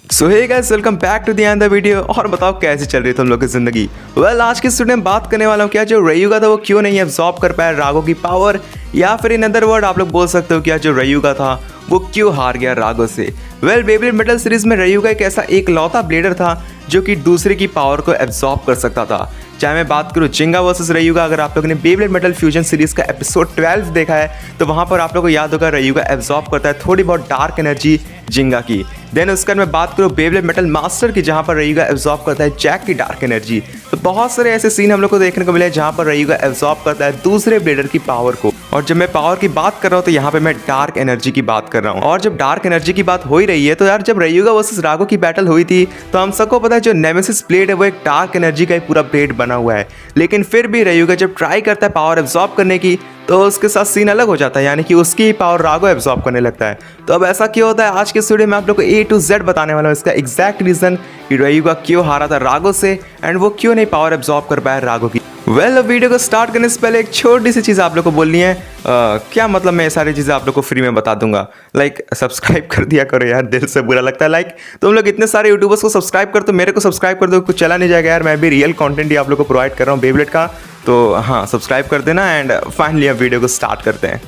So hey guys, welcome back to the end the video. और बताओ कैसे चल रही है तुम लोग की जिंदगी। आज की स्टूडेंट बात करने वाला हूँ क्या जो रयुगा था वो क्यों नहीं एब्जॉर्ब कर पाया रागो की पावर, या फिर इन अदर वर्ड आप लोग बोल सकते हो क्या जो रयुगा था वो क्यों हार गया रागो से। बेब्लेड मेटल सीरीज में रयुगा एक ऐसा एक लौता ब्लेडर था जो कि दूसरे की पावर को एब्जॉर्ब कर सकता था। चाहे मैं बात करूँ जिंगा वर्सेस रयुगा, अगर आप लोगों ने बेब्लेड मेटल फ्यूजन सीरीज का एपिसोड 12 देखा है तो वहाँ पर आप लोगों को याद होगा रयुगा एब्जॉर्ब करता है थोड़ी बहुत डार्क एनर्जी जिंगा की। देन उसके बाद मैं बात करूँ बेब्लेड मेटल मास्टर की, जहाँ पर रयुगा एब्जॉर्ब करता है जैक की डार्क एनर्जी। तो बहुत सारे ऐसे सीन हम लोग को देखने को मिले जहाँ पर रयुगा एब्जॉर्ब करता है दूसरे ब्लेडर की पावर को। और जब मैं पावर की बात कर रहा हूँ तो यहाँ पे मैं डार्क एनर्जी की बात कर रहा हूँ। और जब डार्क एनर्जी की बात हो ही रही है तो यार जब रयुगा वर्सेस रागो की बैटल हुई थी तो हम सबको पता है जो नेमेसिस ब्लेड है वो एक डार्क एनर्जी का एक पूरा ब्लेड बना हुआ है। लेकिन फिर भी रयुगा जब ट्राई करता है पावर एब्जॉर्ब करने की तो उसके साथ सीन अलग हो जाता है, यानी कि उसकी पावर रागो एब्जॉर्ब करने लगता है। तो अब ऐसा क्यों होता है, आज के वीडियो में आप लोग को A to Z बताने वाला हूँ इसका एग्जैक्ट रीजन कि रयुगा क्यों हारा था रागो से एंड वो क्यों नहीं पावर एब्जॉर्ब कर पाया रागो की। अब वीडियो को स्टार्ट करने से पहले एक छोटी सी चीज़ आप लोग को बोलनी है। क्या मतलब मैं ये सारी चीज़ें आप लोग को फ्री में बता दूंगा। सब्सक्राइब कर दिया करो यार, दिल से बुरा लगता है। तुम लोग इतने सारे यूट्यूबर्स को सब्सक्राइब कर, तो मेरे को सब्सक्राइब कर दो, कुछ चला नहीं जाएगा यार। मैं भी रियल कंटेंट ही आप लोग को प्रोवाइड कर रहा हूँ बेब्लेड का। तो हाँ, सब्सक्राइब कर देना एंड फाइनली अब वीडियो को स्टार्ट करते हैं।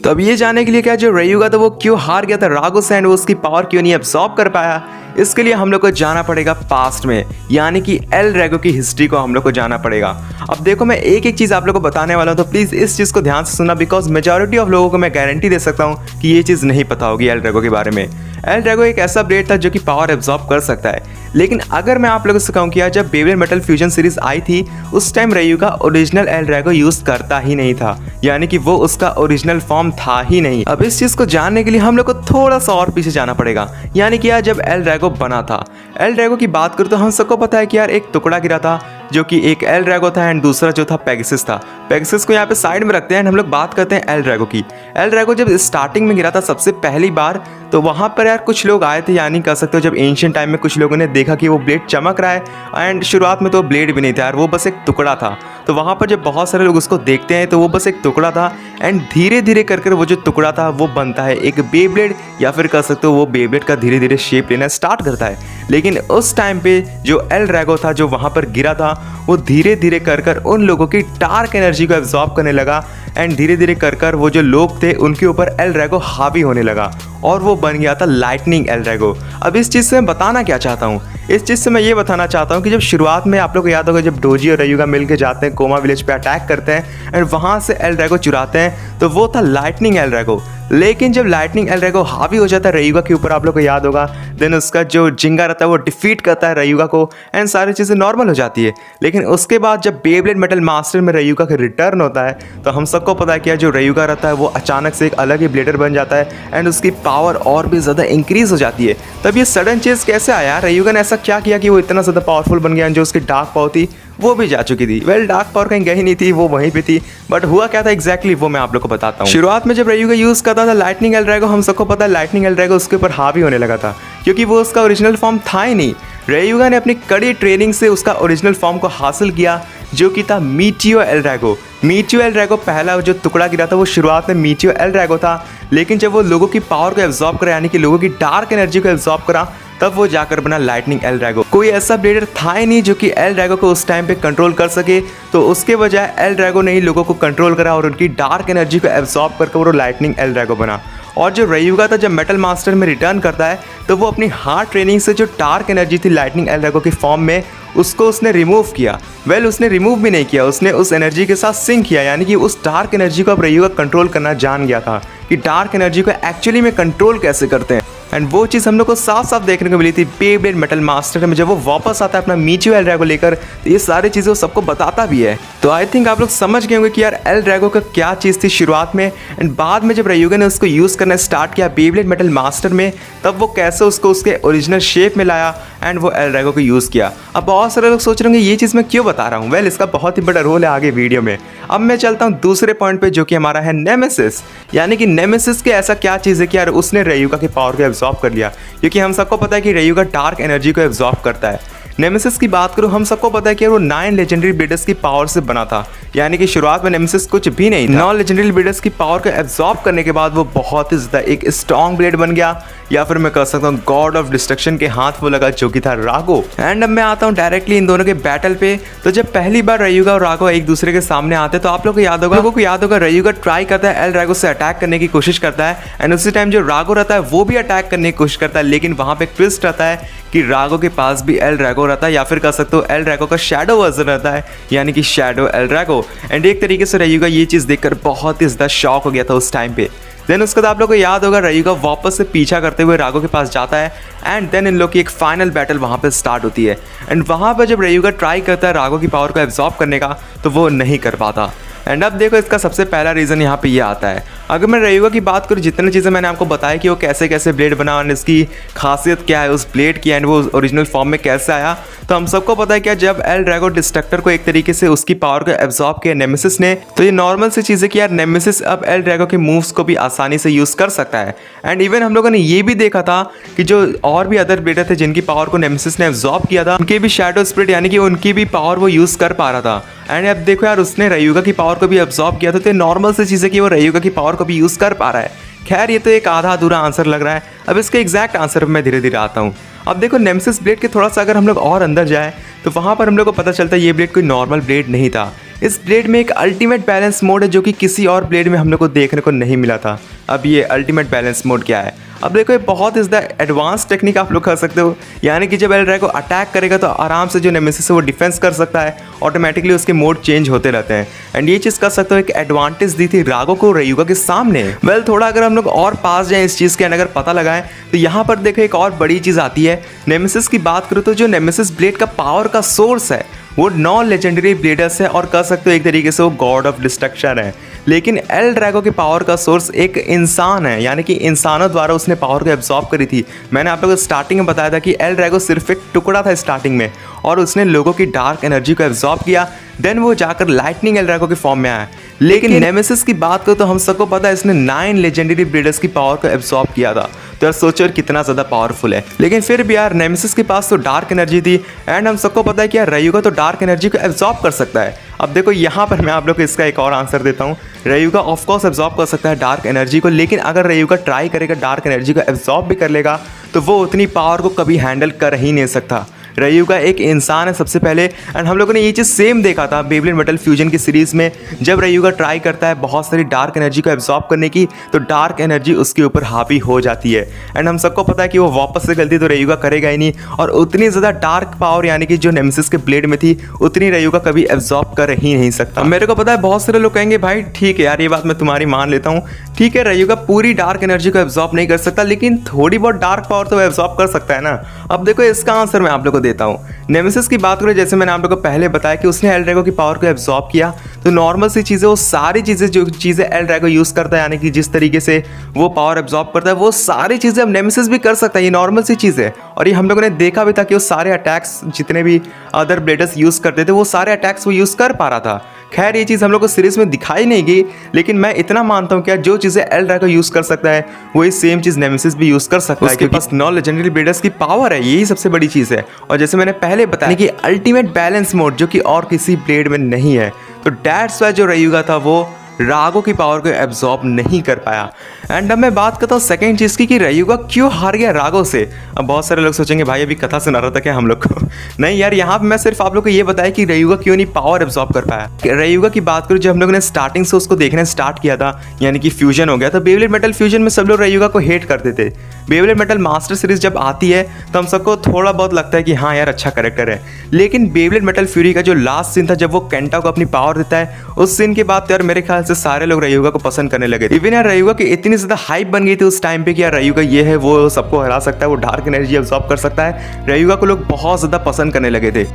तो अब ये जानने के लिए क्या जो रयुगा था वो क्यों हार गया था रागो से एंड वो उसकी पावर क्यों नहीं एब्जॉर्ब कर पाया, इसके लिए हम लोग को जाना पड़ेगा पास्ट में, यानी कि एल ड्रैगो की हिस्ट्री को हम लोग को जाना पड़ेगा। अब देखो मैं एक एक चीज़ आप लोग को बताने वाला हूँ, तो प्लीज़ इस चीज़ को ध्यान से सुनना, बिकॉज मेजॉरिटी ऑफ लोगों को मैं गारंटी दे सकता हूँ कि ये चीज़ नहीं पता होगी एल ड्रैगो के बारे में। एल ड्रैगो एक ऐसा ब्लेड था जो कि पावर एब्जॉर्ब कर सकता है। लेकिन अगर मैं आप लोगों से कहूँ कि यार जब बेब्लेड मेटल फ्यूजन सीरीज आई थी उस time Ryuga original L Drago use करता ही नहीं था, यानी कि वो उसका ओरिजिनल फॉर्म था ही नहीं। अब इस चीज़ को जानने के लिए हम लोग को थोड़ा सा और पीछे जाना पड़ेगा, यानी कि यार जब एल ड्रैगो बना था, एल ड्रैगो की बात करूँ तो हम सबको पता है कि यार एक टुकड़ा गिरा था जो कि एक एल ड्रैगो था एंड दूसरा जो था पेगासस था। पेगासस को यहाँ पे साइड में रखते हैं एंड हम लोग बात करते हैं एल ड्रैगो की। एल ड्रैगो जब स्टार्टिंग में गिरा था सबसे पहली बार तो वहाँ पर यार कुछ लोग आए थे, यानी कह सकते हो जब एंशिएंट टाइम में कुछ लोगों ने देखा कि वो ब्लेड चमक रहा है एंड शुरुआत में तो ब्लेड भी नहीं था यार, वो बस एक टुकड़ा था। तो वहाँ पर जब बहुत सारे लोग उसको देखते हैं तो वो बस एक टुकड़ा था एंड धीरे धीरे कर वो जो टुकड़ा था वो बनता है एक बेब्लेड, या फिर कह सकते हो वो बेब्लेड का धीरे धीरे शेप लेना स्टार्ट करता है। लेकिन उस टाइम पे जो एल ड्रैगो था जो वहाँ पर गिरा था वो धीरे धीरे कर उन लोगों की डार्क एनर्जी को एब्जॉर्ब करने लगा एंड धीरे धीरे कर वो जो लोग थे उनके ऊपर एल ड्रैगो हावी होने लगा और वो बन गया था लाइटनिंग एल ड्रैगो। अब इस चीज़ से मैं बताना क्या चाहता हूँ, इस चीज़ से मैं ये बताना चाहता हूँ कि जब शुरुआत में आप लोग को याद होगा जब डोजी और रयुगा मिलकर जाते हैं कोमा विलेज पे अटैक करते हैं एंड वहाँ से एल ड्रैगो चुराते हैं तो वो था लाइटनिंग एल ड्रैगो। लेकिन जब लाइटनिंग एल ड्रैगो हावी हो जाता है रयुगा के ऊपर, आप लोग को याद होगा, देन उसका जो जिंगा रहता है वो डिफीट करता है रयुगा को एंड सारी चीज़ें नॉर्मल हो जाती है। लेकिन उसके बाद जब बेब्लेड मेटल मास्टर में रयुगा का रिटर्न होता है तो हम सबको पता है कि जो रयुगा रहता है वो अचानक से एक अलग ही ब्लेडर बन जाता है एंड उसकी पावर और भी ज़्यादा इंक्रीज हो जाती है। तब ये सडन चीज़ कैसे आया, रयुगा ने ऐसा क्या किया कि वो इतना ज़्यादा पावरफुल बन गया, जो उसकी डार्क पावर थी वो भी जा चुकी थी। डार्क पावर कहीं गई नहीं थी, वो वहीं पे थी, बट हुआ क्या था एग्जैक्टली वो मैं आप लोग को बताता हूँ। शुरुआत में जब रयुगा यूज करता था लाइटनिंग एल ड्रैगो, हम सबको पता है लाइटनिंग एल ड्रैगो उसके ऊपर हावी होने लगा था क्योंकि वो उसका ओरिजिनल फॉर्म था ही नहीं। रयुगा ने अपनी कड़ी ट्रेनिंग से उसका ओरिजिनल फॉर्म को हासिल किया जो कि था Meteor L Drago. Meteor L Drago पहला जो टुकड़ा गिरा था वो शुरुआत में मीटियो एल ड्रैगो था, लेकिन जब वो लोगों की पावर को एब्जॉर्ब करा, यानी कि लोगों की डार्क एनर्जी को एब्जॉर्ब करा, तब वो जाकर बना लाइटनिंग एल ड्रैगो। कोई ऐसा ब्लेडर था ही नहीं जो कि एल ड्रैगो को उस टाइम पे कंट्रोल कर सके, तो उसके बजाय एल ड्रैगो ने ही लोगों को कंट्रोल करा और उनकी डार्क एनर्जी को एब्जॉर्ब करके वो लाइटनिंग एल ड्रैगो बना। और जो रयुगा था जब मेटल मास्टर में रिटर्न करता है तो वो अपनी हार्ड ट्रेनिंग से जो डार्क एनर्जी थी लाइटनिंग एल ड्रैगो की फॉर्म में उसको उसने रिमूव किया। उसने रिमूव भी नहीं किया, उसने उस एनर्जी के साथ सिंक किया, यानी कि उस डार्क एनर्जी को अब रयुगा कंट्रोल करना जान गया था कि डार्क एनर्जी को एक्चुअली में कंट्रोल कैसे करते हैं। एंड वो चीज़ हम लोग को साफ साफ देखने को मिली थी बेब्लेड मेटल मास्टर में। जब वो वापस आता है अपना मीटियो एल ड्रैगो लेकर तो ये सारी चीज़ें वो सबको बताता भी है। तो आई थिंक आप लोग समझ गए होंगे कि यार एल ड्रैगो का क्या चीज़ थी शुरुआत में एंड बाद में जब रयुगा ने उसको यूज़ करना स्टार्ट किया बेब्लेड मेटल मास्टर में, तब वो कैसे उसको उसके ओरिजिनल शेप में लाया एंड वो एल ड्रैगो को यूज़ किया। अब बहुत सारे लोग सोच रहे होंगे ये चीज़ मैं क्यों बता रहा हूँ, इसका बहुत ही बड़ा रोल है आगे वीडियो में। अब मैं चलता हूँ दूसरे पॉइंट पे जो कि हमारा है नेमेसिस, यानी कि नेमेसिस के ऐसा क्या चीज़ है कि यार उसने रयुगा की पावर को एब्जॉर्ब कर लिया, क्योंकि हम सबको पता है कि रयुगा डार्क एनर्जी को एब्जॉर्ब करता है। नेमेसिस की बात करूँ, हम सबको पता है कि वो 9 लेजेंडरी ब्लेडर्स की पावर से बना था, यानी कि शुरुआत में नेमेसिस कुछ भी नहीं था। 9 लेजेंडरी ब्लेडर्स की पावर को एब्जॉर्ब करने के बाद वो बहुत ही ज़्यादा एक स्ट्रॉन्ग ब्लेड बन गया, या फिर मैं कह सकता हूँ गॉड ऑफ डिस्ट्रक्शन के हाथ वो लगा, जो कि था रागो। एंड अब मैं आता हूँ डायरेक्टली इन दोनों के बैटल पे। तो जब पहली बार रयुगा और रागो एक दूसरे के सामने आते तो आप लोगों को याद होगा रयुगा ट्राई करता है एल रागो से अटैक करने की कोशिश करता है, एंड उसी टाइम जो रागो रहता है वो भी अटैक करने की कोशिश करता है, लेकिन वहां पे ट्विस्ट रहता है कि रागो के पास भी एल रागो रहता है, या फिर कह सकते हो एल रागो का शैडो वर्जन रहता है, यानी कि शैडो एल रागो। एंड एक तरीके से रयुगा ये चीज़ देखकर बहुत ही ज़्यादा शॉक हो गया था उस टाइम पे। देन उसके बाद आप लोगों को याद होगा रयुगा वापस से पीछा करते हुए रागो के पास जाता है, एंड देन इन लोग की एक फाइनल बैटल वहाँ पे स्टार्ट होती है। एंड वहाँ पर जब रयुगा ट्राई करता है रागो की पावर को एब्जॉर्ब करने का, तो वो नहीं कर पाता। एंड अब देखो इसका सबसे पहला रीज़न यहाँ पे ये आता है। अगर मैं रयुगा की बात करूँ, जितनी चीज़ें मैंने आपको बताया कि वो कैसे कैसे ब्लेड बना और इसकी खासियत क्या है उस ब्लेड की, एंड वो ओरिजिनल फॉर्म में कैसे आया, तो हम सबको पता है क्या, जब एल ड्रैगो डिस्ट्रक्टर को एक तरीके से उसकी पावर को एब्जॉर्ब किया नेमेसिस ने, तो ये नॉर्मल सी चीज़ है कि यार नेमेसिस अब एल ड्रैगो के मूव्स को भी आसानी से यूज़ कर सकता है। एंड इवन हम लोगों ने ये भी देखा था कि जो और भी अदर ब्लेडर थे जिनकी पावर को नेमेसिस ने एब्जॉर्ब किया था, उनके भी शैडो स्पिरिट यानी कि उनकी भी पावर वो यूज़ कर पा रहा था। एंड अब देखो यार उसने रयुगा की पावर को भी एब्जॉर्ब किया था, तो नॉर्मल सी चीज़ है कि वो रयुगा की पावर को भी यूज़ कर पा रहा है। खैर ये तो एक आधा अधूरा आंसर लग रहा है, अब इसके एग्जैक्ट आंसर पर मैं धीरे धीरे आता हूँ। अब देखो नेमेसिस ब्लेड के थोड़ा सा अगर हम लोग और अंदर जाए तो वहाँ पर हम लोग को पता चलता है ये ब्लेड कोई नॉर्मल ब्लेड नहीं था। इस ब्लेड में एक अल्टीमेट बैलेंस मोड है जो कि किसी और ब्लेड में हम लोग को देखने को नहीं मिला था। अब ये अल्टीमेट बैलेंस मोड क्या है? अब देखो ये बहुत इज़ द एडवांस टेक्निक आप लोग कर सकते हो, यानी कि जब एल ड्रैगो अटैक करेगा तो आराम से जो नेमेसिस है वो डिफेंस कर सकता है, ऑटोमेटिकली उसके मोड चेंज होते रहते हैं। एंड ये चीज़ कर सकते हो एक एडवांटेज दी थी रागो को रयुगा के सामने। वेल थोड़ा अगर हम लोग और पास जाएँ इस चीज़ के, अगर पता लगाएं तो यहाँ पर देखो एक और बड़ी चीज़ आती है। नेमेसिस की बात करूँ तो जो नेमेसिस ब्लेड का पावर का सोर्स है वो 9 लेजेंडरी ब्लेडर्स है, और कह सकते हो एक तरीके से वो गॉड ऑफ डिस्ट्रक्शन है। लेकिन एल ड्रैगो की पावर का सोर्स एक इंसान है, यानी कि इंसानों द्वारा उसने पावर को एब्जॉर्ब करी थी। मैंने आप लोगों को स्टार्टिंग में बताया था कि एल ड्रैगो सिर्फ एक टुकड़ा था स्टार्टिंग में, और उसने लोगों की डार्क एनर्जी को एब्जॉर्ब किया, देन वो जाकर लाइटनिंग एल ड्रैगो के फॉर्म में आया। लेकिन नेमेसिस की बात करो तो हम सबको पता है इसने 9 लेजेंडरी ब्लेडर्स की पावर को एब्जॉर्ब किया था, तो यार सोचो कितना ज़्यादा पावरफुल है। लेकिन फिर भी यार नेमेसिस के पास तो डार्क एनर्जी थी, एंड हम सबको पता है कि यार रयुगा तो डार्क एनर्जी को एब्जॉर्ब कर सकता है। अब देखो यहाँ पर मैं आप लोग को इसका एक और आंसर देता हूँ। रयुगा ऑफकोर्स एब्जॉर्ब कर सकता है डार्क एनर्जी को, लेकिन अगर रयुगा ट्राई करेगा डार्क एनर्जी को एब्जॉर्ब भी कर लेगा तो वो उतनी पावर को कभी हैंडल कर ही नहीं सकता। रयुगा एक इंसान है सबसे पहले, एंड हम लोगों ने ये चीज़ सेम देखा था बेब्लेड मेटल फ्यूजन की सीरीज़ में। जब रयुगा ट्राई करता है बहुत सारी डार्क एनर्जी को एब्जॉर्ब करने की, तो डार्क एनर्जी उसके ऊपर हावी हो जाती है, एंड हम सबको पता है कि वो वापस से गलती तो रयुगा करेगा ही नहीं, और उतनी ज़्यादा डार्क पावर यानी कि जो नेमेसिस के ब्लेड में थी उतनी रयुगा कभी एब्जॉर्ब कर ही नहीं सकता। मेरे को पता है बहुत सारे लोग कहेंगे भाई ठीक है यार ये बात मैं तुम्हारी मान लेता हूँ, ठीक है रयुगा पूरी डार्क एनर्जी को एब्जॉर्ब नहीं कर सकता, लेकिन थोड़ी बहुत डार्क पावर तो एब्जॉर्ब कर सकता है ना। अब देखो इसका आंसर मैं आप लोग को देता हूँ। नेमेसिस की बात करें, जैसे मैंने आप लोग को पहले बताया कि उसने एल ड्रैगो की पावर को एब्जॉर्ब किया, तो नॉर्मल सी चीज़ें वो सारी चीज़ें जो चीज़ें एल ड्रैगो यूज़ करता है, यानी कि जिस तरीके से वो पावर एब्जॉर्ब करता है वो सारी चीज़ें अब नेमेसिस भी कर सकता है। ये नॉर्मल सी चीज़ है, और ये हम लोगों ने देखा भी था कि वो सारे अटैक्स जितने भी अदर ब्लेडर्स यूज़ करते थे वो सारे अटैक्स वो यूज़ कर पा रहा था। खैर ये चीज़ हम लोग को सीरीज में दिखाई नहीं गई, लेकिन मैं इतना मानता हूँ कि जो चीज़ें एल ड्रैगो यूज़ कर सकता है वही सेम चीज़ नेमेसिस भी यूज़ कर सकता है, क्योंकि बस 9 लेजेंडरी ब्लेडर्स की पावर है, यही सबसे बड़ी चीज़ है। और जैसे मैंने पहले बताया कि अल्टीमेट बैलेंस मोड जो कि और किसी ब्लेड में नहीं है, तो दैट्स वाई जो रयुगा था वो रागो की पावर को एब्जॉर्ब नहीं कर पाया। एंड अब मैं बात करता हूँ सेकंड चीज़ की कि रयुगा क्यों हार गया रागो से। अब बहुत सारे लोग सोचेंगे भाई अभी कथा सुना रहा था क्या हम लोग को। नहीं यार, यहाँ पे मैं सिर्फ आप लोग को ये बताया कि रयुगा क्यों नहीं पावर एब्जॉर्ब कर पाया। रयुगा की बात करूँ, जब हम लोगों ने स्टार्टिंग से उसको देखना स्टार्ट किया था, यानी कि फ्यूजन हो गया, तो बेब्लेड मेटल फ्यूजन में सब लोग रयुगा को हेट करते थे। बेब्लेड मेटल मास्टर सीरीज जब आती है तो हम सबको थोड़ा बहुत लगता है कि हाँ यार अच्छा कैरेक्टर है, लेकिन बेब्लेड मेटल फ्यूरी का जो लास्ट सीन था जब वो केंटा को अपनी पावर देता है, उस सीन के बाद यार मेरे ख्याल से सारे लोग रयुगा को पसंद करने लगे। इवन यार रयुगा की इतनी ज्यादा हाइप बन गई थी उस टाइम पे कि यार रयुगा ये है, वो सबको हरा सकता है, वो डार्क एनर्जी एब्जॉर्ब कर सकता है। रयुगा को लोग बहुत ज्यादा पसंद करने लगे थे।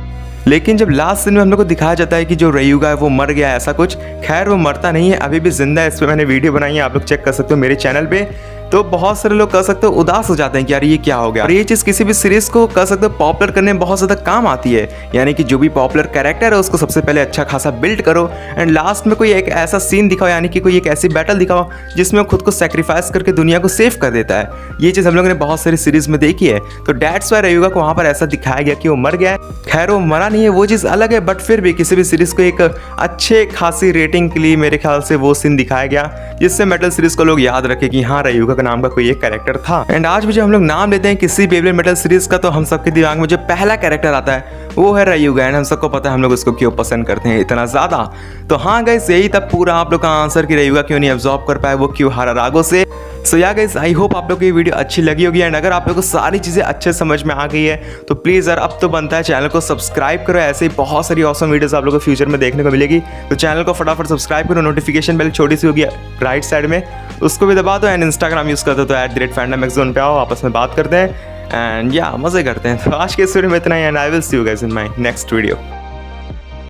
लेकिन जब लास्ट सीन में हम लोग को दिखाया जाता है कि जो रयुगा है वो मर गया, ऐसा कुछ, खैर वो मरता नहीं है, अभी भी जिंदा है। इस पर मैंने वीडियो बनाई है, आप लोग चेक कर सकते हो मेरे चैनल पे। तो बहुत सारे लोग कह सकते हो उदास हो जाते हैं कि यार ये क्या हो गया। और ये चीज़ किसी भी सीरीज को कह सकते हो पॉपुलर करने में बहुत ज़्यादा काम आती है, यानी कि जो भी पॉपुलर कैरेक्टर है उसको सबसे पहले अच्छा खासा बिल्ड करो एंड लास्ट में कोई एक ऐसा सीन दिखाओ, यानी कि कोई एक ऐसी बैटल दिखाओ जिसमें वो खुद को सेक्रीफाइस करके दुनिया को सेव कर देता है। ये चीज़ हम लोगों ने बहुत सारी सीरीज में देखी है, तो डेट्स वाई रयुगा को वहाँ पर ऐसा दिखाया गया कि वो मर गया है। खैर वो मरा नहीं है वो चीज़ अलग है, बट फिर भी किसी भी सीरीज को एक अच्छे खासी रेटिंग के लिए मेरे ख्याल से वो सीन दिखाया गया जिससे मेटल सीरीज को लोग याद रखे कि हाँ रयुगा का नाम का कोई एक कैरेक्टर था। एंड आज भी जब हम लोग नाम लेते हैं किसी बेब्लेड मेटल सीरीज का तो हम सबके दिमाग में जो पहला कैरेक्टर आता है वो है रयुगा। एंड हम सबको पता है हम लोग उसको क्यों पसंद करते हैं इतना ज़्यादा। तो हाँ गाइस यही था पूरा आप लोग का आंसर कि रयुगा क्यों नहीं एब्जॉर्ब कर पाए, वो क्यों हारा रागो से। सो या गाइस आई होप आप लोग को ये वीडियो अच्छी लगी होगी एंड अगर आप लोग को सारी चीज़ें अच्छे समझ में आ गई है तो प्लीज़ यार अब तो बनता है चैनल को सब्सक्राइब करो। ऐसे ही बहुत सारी ऑसम वीडियोस आप लोग को फ्यूचर में देखने को मिलेगी, तो चैनल को फटाफट सब्सक्राइब करो। नोटिफिकेशन बेल छोटी सी होगी राइट साइड में उसको भी दबा दो एंड इंस्टाग्राम यूज़ करते हो तो @fandomxzone पे आओ, आपस में बात करते हैं एंड या मज़े करते हैं। तो आज के इस वीडियो में इतना ही and I will see you guys in my next video.